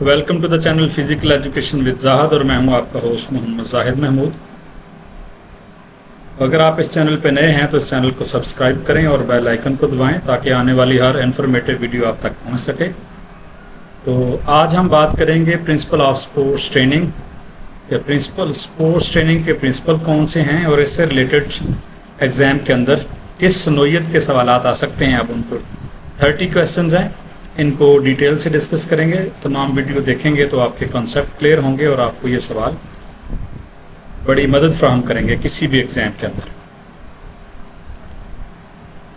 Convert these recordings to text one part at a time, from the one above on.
Welcome to the channel physical education with Zahid और मैं हूं आपका होस्ट मोहम्मद जाहिद महमूद। अगर आप इस चैनल पर नए हैं तो इस चैनल को सब्सक्राइब करें और बेल आइकन को दबाएं ताकि आने वाली हर इन्फॉर्मेटिव वीडियो आप तक पहुंच सके। तो आज हम बात करेंगे प्रिंसिपल ऑफ स्पोर्ट्स ट्रेनिंग या प्रिंसिपल स्पोर्ट्स ट्रेनिंग के प्रिंसिपल कौन से हैं और इससे रिलेटेड एग्ज़ाम के अंदर किस नोयत के सवाल आ सकते हैं। अब उनको 30 क्वेश्चन हैं, इनको डिटेल से डिस्कस करेंगे। तमाम वीडियो देखेंगे तो आपके कॉन्सेप्ट क्लियर होंगे और आपको ये सवाल बड़ी मदद फ्राहम करेंगे किसी भी एग्जाम के अंदर।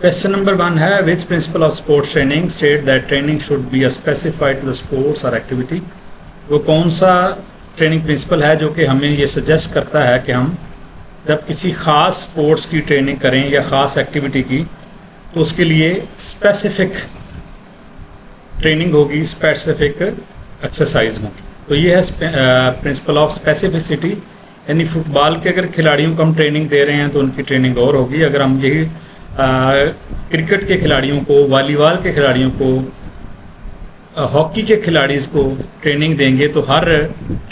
क्वेश्चन नंबर 1 है, which principle of sports training state that training should be specified to the sports और एक्टिविटी। वो कौन सा ट्रेनिंग प्रिंसिपल है जो कि हमें ये सजेस्ट करता है कि हम जब किसी ख़ास स्पोर्ट्स की ट्रेनिंग करें या ख़ास एक्टिविटी की तो उसके लिए स्पेसिफिक ट्रेनिंग होगी, स्पेसिफिक एक्सरसाइज होगी। तो ये है प्रिंसिपल ऑफ स्पेसिफिसिटी। यानी फुटबॉल के अगर खिलाड़ियों को हम ट्रेनिंग दे रहे हैं तो उनकी ट्रेनिंग और होगी। अगर हम यही क्रिकेट के खिलाड़ियों को, वॉलीबॉल के खिलाड़ियों को, हॉकी के खिलाड़ीज़ को ट्रेनिंग देंगे तो हर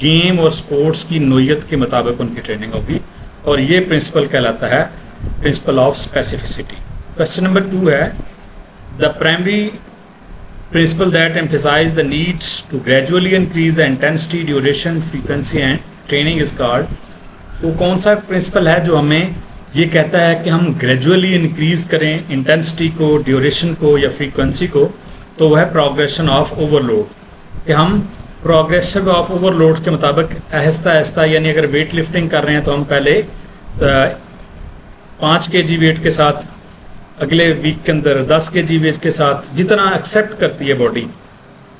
गेम और स्पोर्ट्स की नोयत के मुताबिक उनकी ट्रेनिंग होगी और ये प्रिंसिपल कहलाता है principle of specificity. Question number 2 है, the primary principle that emphasize the need to gradually increase the intensity, duration, frequency and training is called। वो कौन सा प्रिंसिपल है जो हमें ये कहता है कि हम ग्रेजुअली इंक्रीज करें इंटेंसिटी को, ड्यूरेशन को या फ्रीक्वेंसी को। तो वह है प्रोग्रेशन ऑफ ओवरलोड। कि हम प्रोग्रेशन ऑफ ओवरलोड के मुताबिक आहिस्ता आहिस्ता, यानी अगर वेट लिफ्टिंग कर रहे हैं तो हम पहले 5 kg वेट के साथ, अगले वीक के अंदर 10 kg वेट के साथ, जितना एक्सेप्ट करती है बॉडी,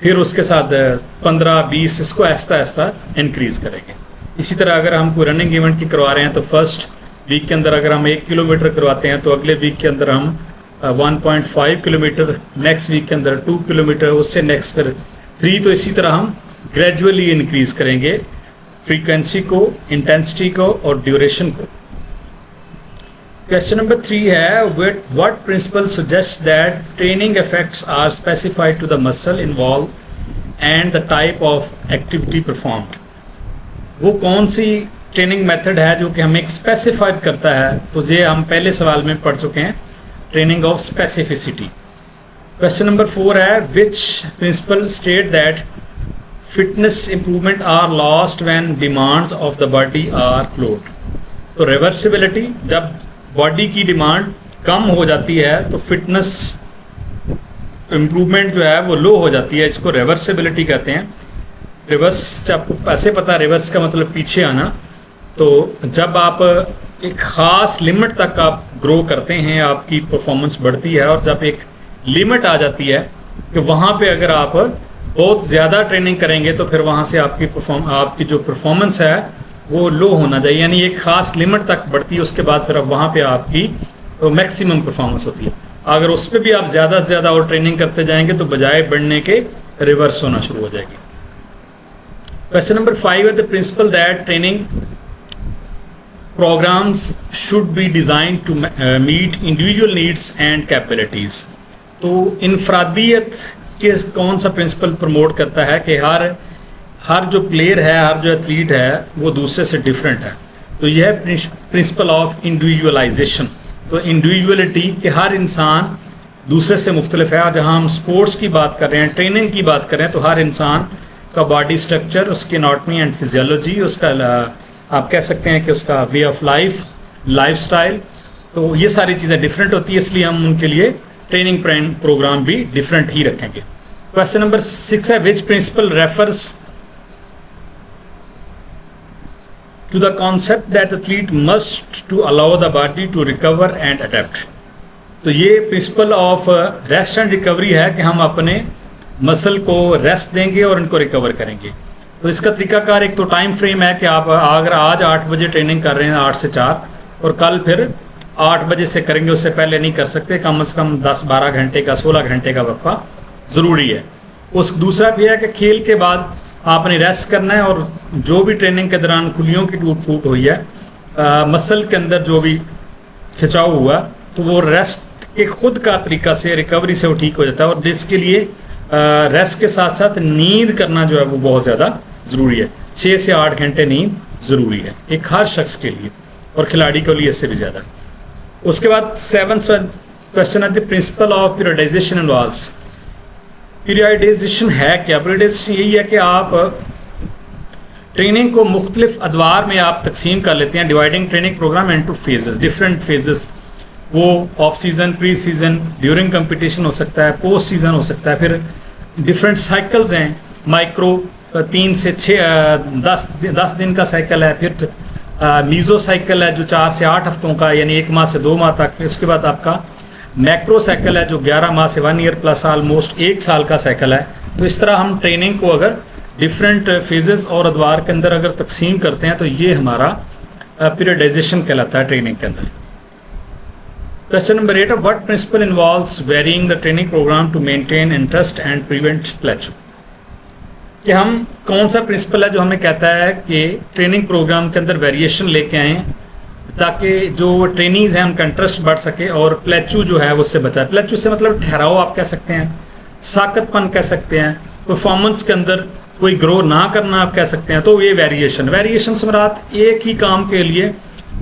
फिर उसके साथ 15-20 इसको आहिस्ता आहिस्ता इंक्रीज करेंगे। इसी तरह अगर हम कोई रनिंग इवेंट की करवा रहे हैं तो फर्स्ट वीक के अंदर अगर हम 1 किलोमीटर करवाते हैं तो अगले वीक के अंदर हम 1.5 किलोमीटर, नेक्स्ट वीक के अंदर 2 किलोमीटर, उससे नेक्स्ट फिर 3। तो इसी तरह हम ग्रेजुअली इंक्रीज करेंगे फ्रीक्वेंसी को, इंटेंसिटी को और ड्यूरेशन को। क्वेश्चन नंबर 3 है, what principle suggest that training effects are specified to the muscle involve and the type of activity performed. वो कौन सी ट्रेनिंग मेथड है जो कि हमें स्पेसिफाइड करता है। तो ये हम पहले सवाल में पढ़ चुके हैं, training of specificity. Question number 4 है, which principle state that fitness improvement are lost when demands of the body are load. तो रिवर्सिबिलिटी, जब बॉडी की डिमांड कम हो जाती है तो फिटनेस इम्प्रूवमेंट जो है वो लो हो जाती है। इसको रिवर्सिबिलिटी कहते हैं। रिवर्स, आपको ऐसे पता है रिवर्स का मतलब पीछे आना। तो जब आप एक ख़ास लिमिट तक आप ग्रो करते हैं, आपकी परफॉर्मेंस बढ़ती है, और जब एक लिमिट आ जाती है कि वहाँ पे अगर आप बहुत ज़्यादा ट्रेनिंग करेंगे तो फिर वहाँ से आपकी जो परफॉर्मेंस है वो लो होना चाहिए। यानी एक ख़ास लिमिट तक बढ़ती है, उसके बाद फिर अब वहाँ पे आपकी मैक्सिमम परफॉर्मेंस होती है। अगर उस पर भी आप ज़्यादा से ज़्यादा और ट्रेनिंग करते जाएंगे तो बजाय बढ़ने के रिवर्स होना शुरू हो जाएगी। क्वेश्चन नंबर 5 है, the principle that training programmes should be design to meet individual needs and capabilities. तो इनफरादियत के कौन सा प्रिंसिपल प्रमोट करता है कि हर जो प्लेयर है, हर जो एथलीट है वो दूसरे से डिफरेंट है। तो यह है प्रिंसिपल ऑफ इंडिविजुअलाइजेशन। तो इंडिविजुअलिटी कि हर इंसान दूसरे से मुख्तलिफ है। जहाँ हम स्पोर्ट्स की बात कर रहे हैं, ट्रेनिंग की बात कर रहे हैं, तो हर इंसान का बॉडी स्ट्रक्चर, उसकी एनाटॉमी एंड फिजियोलॉजी, उसका आप कह सकते हैं कि उसका वे ऑफ लाइफ, लाइफस्टाइल, तो ये सारी चीज़ें डिफरेंट होती है। इसलिए हम उनके लिए ट्रेनिंग प्रोग्राम भी डिफरेंट ही रखेंगे। क्वेश्चन नंबर 6 है, which principal refers to the concept that the athlete must to allow the body to recover and adapt। तो ये principle of rest and recovery है कि हम अपने मसल को रेस्ट देंगे और इनको रिकवर करेंगे। तो इसका तरीकाकार एक तो टाइम फ्रेम है कि आप अगर आज 8 बजे ट्रेनिंग कर रहे हैं 8 से 4 और कल फिर 8 बजे से करेंगे, उससे पहले नहीं कर सकते। कम से कम 10-12 घंटे का, 16 घंटे का वक्फा ज़रूरी है। उस दूसरा भी है कि खेल के बाद आपने रेस्ट करना है और जो भी ट्रेनिंग के दौरान खुलियों की टूट फूट हुई है, मसल के अंदर जो भी खिंचाव हुआ, तो वो रेस्ट के खुद का तरीका से, रिकवरी से वो ठीक हो जाता है। और जिसके लिए रेस्ट के साथ साथ नींद करना जो है वो बहुत ज़्यादा ज़रूरी है। 6 से 8 घंटे नींद ज़रूरी है एक हर शख्स के लिए और खिलाड़ी के लिए इससे भी ज़्यादा। उसके बाद 7th क्वेश्चन है the principle of periodisation involves. Periodisation है क्या? पीरियडाइजेशन यही है कि आप ट्रेनिंग को मुख्तलिफ अदवार में आप तकसीम कर लेते हैं, dividing training program into phases, different phases. वो off season, pre season, during competition हो सकता है, पोस्ट सीज़न हो सकता है, फिर डिफरेंट साइकिल्स हैं, माइक्रो 3 से 10 दिन का साइकिल है, फिर मीज़ो साइकिल है जो 4 से 8 हफ्तों का यानी 1 माह से 2 माह तक। इसके बाद आपका मैक्रो साइकिल है जो 11 माह से 1 ईयर प्लस ऑलमोस्ट 1 साल का साइकिल है। तो इस तरह हम ट्रेनिंग को अगर डिफरेंट फेजेस और अदवार के अंदर अगर तकसीम करते हैं तो ये हमारा पीरियडाइजेशन कहलाता है ट्रेनिंग के अंदर। Question number 8, what principle involves varying the training programme to maintain interest and prevent plateau. कि हम कौन सा प्रिंसिपल है जो हमें कहता है कि ट्रेनिंग प्रोग्राम के अंदर वेरिएशन लेके आएँ ताकि जो ट्रेनिंग्स हैं उनका इंटरेस्ट बढ़ सके और प्लेचू जो है उससे बचा। प्लेचू से मतलब ठहराव आप कह सकते हैं, साकतपन कह सकते हैं, परफॉर्मेंस के अंदर कोई ग्रो ना करना आप कह सकते हैं। तो ये वेरिएशन से मुराद एक ही काम के लिए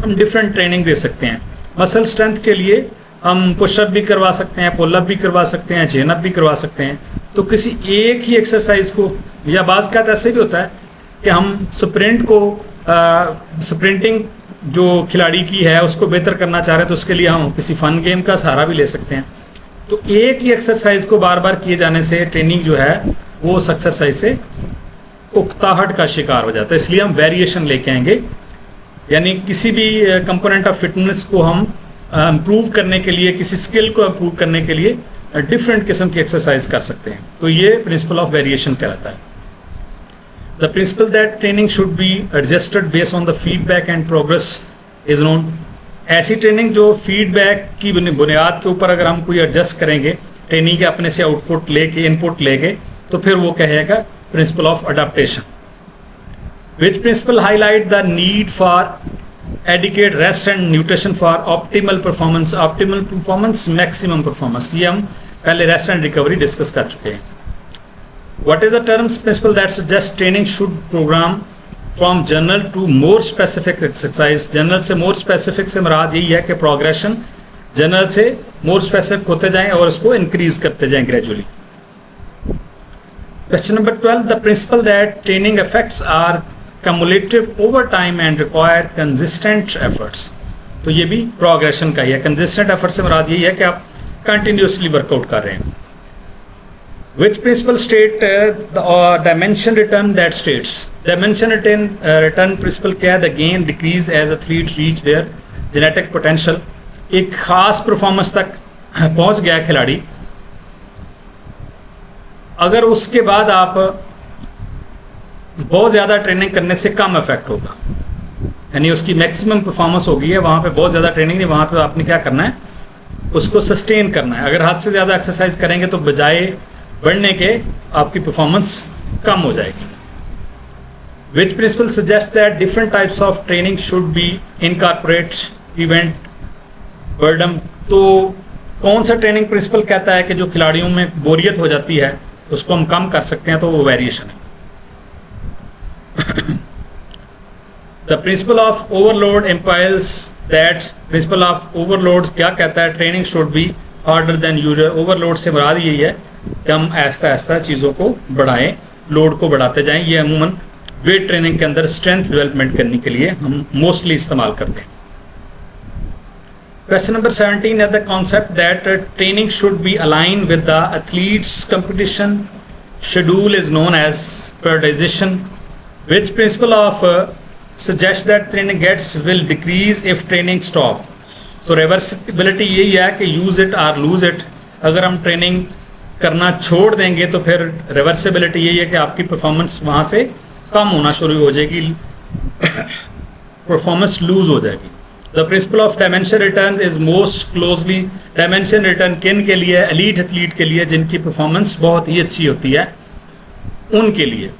हम डिफरेंट ट्रेनिंग दे सकते हैं। मसल स्ट्रेंथ के लिए हम पुशअप भी करवा सकते हैं, पुलअप भी करवा सकते हैं, चेन अप भी करवा सकते हैं। तो किसी एक ही एक्सरसाइज को, या बाज़ का ऐसे भी होता है कि हम स्प्रिंट को स्प्रिंटिंग जो खिलाड़ी की है उसको बेहतर करना चाह रहे हैं तो उसके लिए हम किसी फन गेम का सहारा भी ले सकते हैं। तो एक ही एक्सरसाइज को बार बार किए जाने से ट्रेनिंग जो है वो उस एक्सरसाइज से उकताहट का शिकार हो जाता है। इसलिए हम वेरिएशन लेके आएंगे, यानी किसी भी कंपोनेंट ऑफ फिटनेस को हम इम्प्रूव करने के लिए, किसी स्किल को इम्प्रूव करने के लिए डिफरेंट किस्म की एक्सरसाइज कर सकते हैं। तो ये प्रिंसिपल ऑफ वेरिएशन कहलाता है। The principle that training should be adjusted based on the feedback and progress is known. ऐसी ट्रेनिंग जो फीडबैक की बुनियाद के ऊपर अगर हम कोई एडजस्ट करेंगे ट्रेनिंग के अपने से आउटपुट लेके, इनपुट लेके, तो फिर वो कहेगा principle of adaptation. Which principle highlight the need for adequate rest and nutrition for optimal performance. Optimal performance, maximum performance, ये हम पहले रेस्ट एंड रिकवरी डिस्कस कर चुके हैं। What is the terms principle that suggests training should program from general to more specific exercise? General से more specific से मुराद यही है कि प्रोग्रेशन जनरल से मोर स्पेसिफिक होते जाएं और इसको इंक्रीज करते जाएं gradually. Question number 12, the principle that training effects are cumulative over time and require consistent efforts। तो ये भी प्रोग्रेशन का ही है। कंसिस्टेंट एफर्ट से मुराद यही है कि आप कंटिन्यूसली वर्कआउट कर रहे हैं। Which principle state the dimension return that states? Dimension return principle क्या है? The gain decrease as athletes reach their genetic potential। एक खास परफॉर्मेंस तक पहुंच गया खिलाड़ी, अगर उसके बाद आप बहुत ज़्यादा ट्रेनिंग करने से कम इफेक्ट होगा, यानी उसकी मैक्सिमम परफॉर्मेंस होगी है, वहाँ पे बहुत ज़्यादा ट्रेनिंग नहीं, वहाँ पे आपने क्या करना है, उसको सस्टेन करना है। अगर हद से ज़्यादा एक्सरसाइज करेंगे तो बजाय बढ़ने के आपकी परफॉर्मेंस कम हो जाएगी। Which principle suggest that different types of training should be incorporate event boredom. तो कौन सा ट्रेनिंग प्रिंसिपल कहता है कि जो खिलाड़ियों में बोरियत हो जाती है उसको हम कम कर सकते हैं? तो वो वेरिएशन है। The principle of overload implies that. Principle of overload क्या कहता है? Training should be harder than usual. Overload से मुराद यही है कि हम आहिस्ता आहिस्ता चीज़ों को बढ़ाएं, लोड को बढ़ाते जाएं। ये अमूमन वेट ट्रेनिंग के अंदर स्ट्रेंथ डेवलपमेंट करने के लिए हम मोस्टली इस्तेमाल करते हैं। क्वेश्चन नंबर 17 है the concept that training should be align with the athletes competition schedule is known as periodisation. Which principle of suggest that training gets will decrease if training stop. तो reversibility यही है कि use it और lose it. अगर हम training करना छोड़ देंगे तो फिर रिवर्सिबिलिटी यही है कि आपकी परफॉर्मेंस वहाँ से कम होना शुरू हो जाएगी, परफॉर्मेंस लूज हो जाएगी। The principle of dimension return is most closely. Dimension return किन के लिए? एलीट एथलीट के लिए जिनकी परफॉर्मेंस बहुत ही अच्छी होती है, उनके लिए।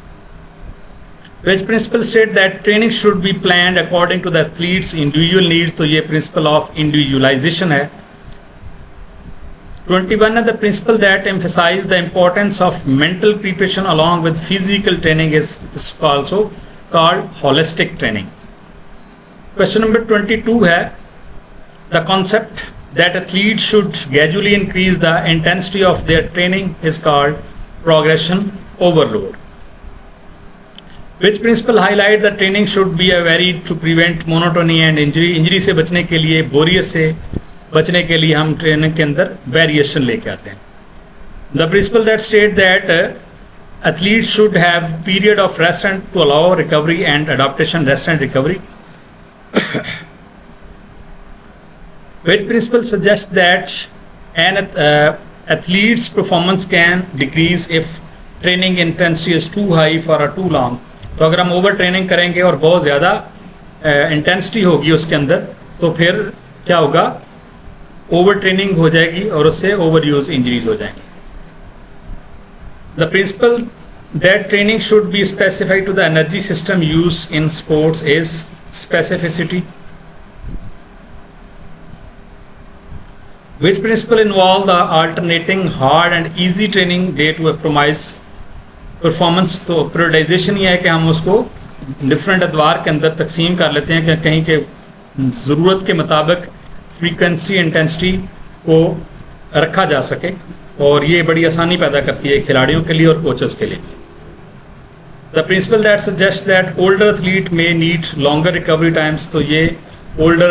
Which principle state that training should be planned according to the athletes individual needs. तो ये प्रिंसिपल ऑफ इंडिविजुअलाइजेशन है। 21 है, the principle that emphasise the importance of mental preparation along with physical training is also called holistic training. Question number 22 है, the कॉन्सेप्ट that athletes should gradually increase the intensity of their training is called progression overload. Which principle highlight that training should be varied to prevent monotony and injury? Injury से बचने के लिए, बोरियत से बचने के लिए हम ट्रेनिंग के अंदर वेरिएशन लेके आते हैं। The principle that state that athletes should have period of rest and to allow recovery and adaptation, rest and recovery. Which principle suggests that an athlete's performance can decrease if training intensity is too high for a too long? तो अगर हम over training करेंगे और बहुत ज़्यादा intensity होगी उसके अंदर, तो फिर क्या होगा, ओवर ट्रेनिंग हो जाएगी और उससे ओवर यूज इंजरीज हो जाएंगी। The principle that training should be specified to the energy system use in sports is specificity. Which principle involve the alternating hard and easy training day to optimize performance? तो periodization ये है कि हम उसको different अदवार के अंदर तकसीम कर लेते हैं कि कहीं के ज़रूरत के मुताबिक फ्रीक्वेंसी इंटेंसिटी को रखा जा सके, और ये बड़ी आसानी पैदा करती है खिलाड़ियों के लिए और कोचेस के लिए। The principle that suggest that older athlete में नीड लॉन्गर रिकवरी टाइम्स, तो ये ओल्डर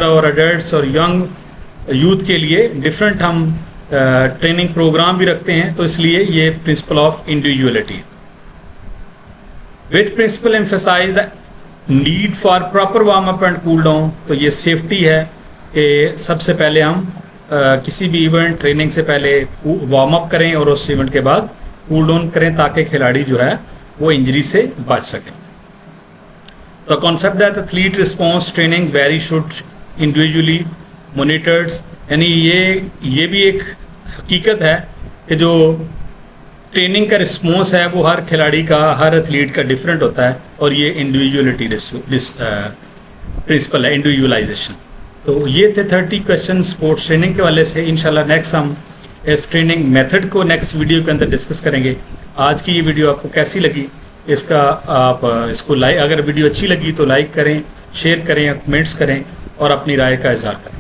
और अडल्ट्स और यंग यूथ के लिए डिफरेंट हम ट्रेनिंग प्रोग्राम भी रखते हैं, तो इसलिए ये principle of individuality. Which principle emphasise the need for proper warm up and cool down, तो ये सेफ्टी है कि सबसे पहले हम किसी भी इवेंट ट्रेनिंग से पहले वार्म अप करें और उस इवेंट के बाद कूल डाउन करें ताकि खिलाड़ी जो है वो इंजरी से बच सकें। The concept that athlete response training very should individually monitors, यानी ये भी एक हकीकत है कि जो ट्रेनिंग का रिस्पॉन्स है वो हर खिलाड़ी का, हर एथलीट का डिफरेंट होता है, और ये इंडिविजुअलिटी प्रिंसिपल है, इंडिविजुअलाइजेशन। तो ये थे 30 क्वेश्चन स्पोर्ट्स ट्रेनिंग के वाले से। इंशाल्लाह नेक्स्ट हम इस ट्रेनिंग मेथड को नेक्स्ट वीडियो के अंदर डिस्कस करेंगे। आज की ये वीडियो आपको कैसी लगी, इसका आप इसको लाइक, अगर वीडियो अच्छी लगी तो लाइक करें, शेयर करें, कमेंट्स करें और अपनी राय का इजहार करें।